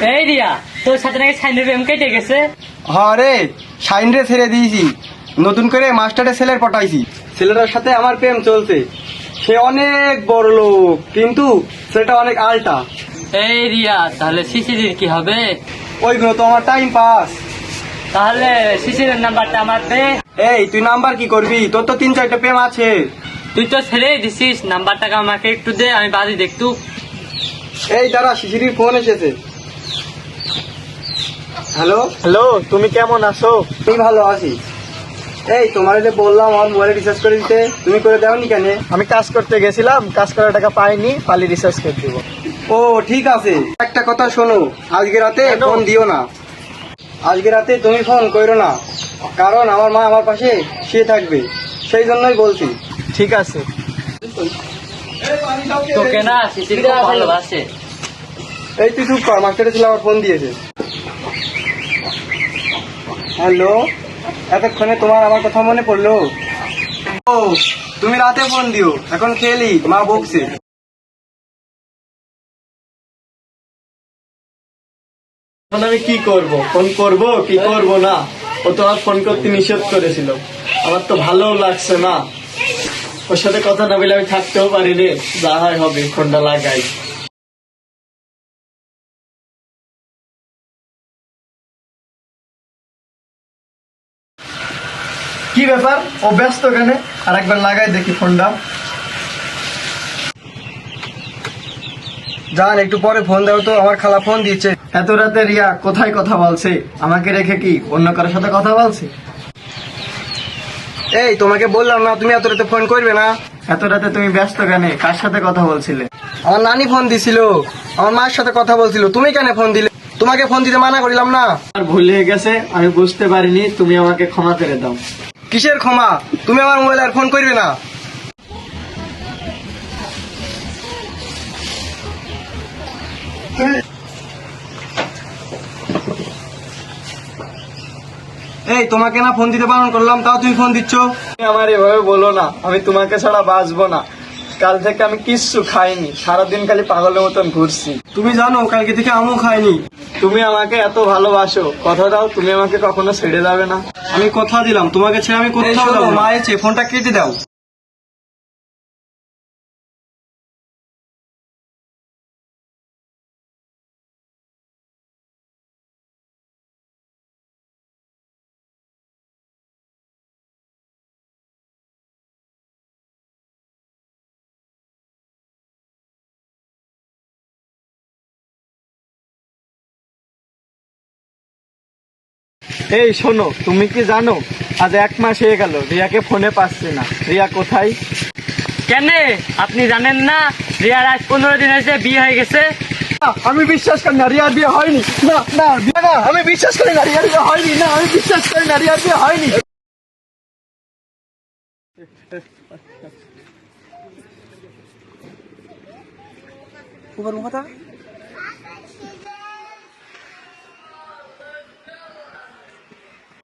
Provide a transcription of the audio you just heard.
এই রিয়া, তোর সাথে নাকি সাইনের প্রেম কেটে গেছে? রে শাইন রে ছেড়ে দিয়েছি, নতুন করে মাস্টারের ছেলের পটাইছি। ছেলেটার সাথে আমার প্রেম চলছে। সে অনেক বড় লোক, কিন্তু ছেলেটা অনেক আলটা। এই রিয়া, তাহলে শিশিরের কি হবে? ওইগুলো তো আমার টাইম পাস। তাহলে শিশিরের নাম্বারটা আমার দে। এই তুই নাম্বার কি করবি? তোর তো 3-4টা প্রেম আছে। তুই তো ছেড়েই দিছিস, নাম্বারটাকে আমাকে একটু দে, আমি বাজি দেখতু। এই দাঁড়া, শিশিরির ফোন এসেছে। হ্যালো হ্যালো, তুমি কেমন আছো? আমি ভালো আছি। এই তোমার যে বললাম আমার মোবাইলে রিচার্জ করে দিতে, তুমি করে দাওনি কেন? আমি কাজ করতে গেছিলাম, কাজ করার টাকা পাইনি, পালি রিচার্জ করে দিব। ও ঠিক আছে, একটা কথা শোনো, আজকে রাতে কেন? ফোন দিও না। আজকে রাতে তুমি ফোন করো না, কারণ আমার মা আমার পাশে শুয়ে থাকবে, সেই জন্যই বলছি। ঠিক আছে। তোকে না শিশির খুব ভালোবাসে। এই তুই চুপ কর, মাস্টারের ছেলে আমার ফোন দিয়েছে। হ্যালো, এতক্ষণে তোমার আমার কথা মনে পড়লো? ও তুমি রাতে ফোন দিও, এখন খেলি, মা বকছে। এখন আমি কি করব? ফোন করব কি করব না? ও তো আমার ফোন করতে নিষেধ করেছিল। আমার তো ভালোও লাগছে না, ওর সাথে কথা না বলে আমি থাকতেও পারি রে। যা হয় হবে, ফোনটা লাগাই। কি ব্যাপার, ও ব্যস্ত কেন? আর একবার লাগাই দেখি ফোনটা। জান একটু পরে ফোন দাও তো, আমার খালা ফোন দিচ্ছে। এত রাতে রিয়া কোথায় কথা বলছে? আমাকে রেখে কি অন্য কারোর সাথে কথা বলছে? এই তোমাকে বললাম না তুমি এত রাতে ফোন করবে না। এত রাতে তুমি ব্যস্ত কেন? কার সাথে কথা বলছিলে? আমার নানি ফোন দিছিল, আমার মায়ের সাথে কথা বলছিল। তুমি কেন ফোন দিলে? তোমাকে ফোন দিতে মানা করিলাম না। আর ভুল হয়ে গেছে, আমি বুঝতে পারিনি, তুমি আমাকে ক্ষমা করে দাও। কিসের ক্ষমা? তুমি আমার মোবাইল আর ফোন করবে না। এই তোমাকে না ফোন দিতে বারণ করলাম, তাও তুমি ফোন দিচ্ছ। তুমি আমার এভাবে বলো না, আমি তোমাকে ছাড়া বাঁচবো না। কাল থেকে আমি কিচ্ছু খাইনি, সারাদিন খালি পাগলের মতন ঘুরছি। তুমি জানো কালকে থেকে আমিও খাইনি। তুমি আমাকে এত ভালোবাসো, কথা দাও তুমি আমাকে কখনো ছেড়ে যাবে না। আমি কথা দিলাম, তোমাকে ছেড়ে আমি কোথাও যাবো না। মা এসে ফোনটা কেটে দাও। এই শোনো, তুমি কি জানো আজ 1 মাস হয়ে গেল রিয়াকে ফোনে পাচ্ছি না। রিয়া কোথায়? কেন আপনি জানেন না রিয়ার আজ 15 দিন হয়েছে বিয়ে হয়ে গেছে? আমি বিশ্বাস করি না, রিয়ার বিয়ে হয়নি। না না বিয়ে না, আমি বিশ্বাস করি না, রিয়ার বিয়ে হয়নি। না আমি বিশ্বাস করি না, রিয়ার বিয়ে হয়নি। উপর কথা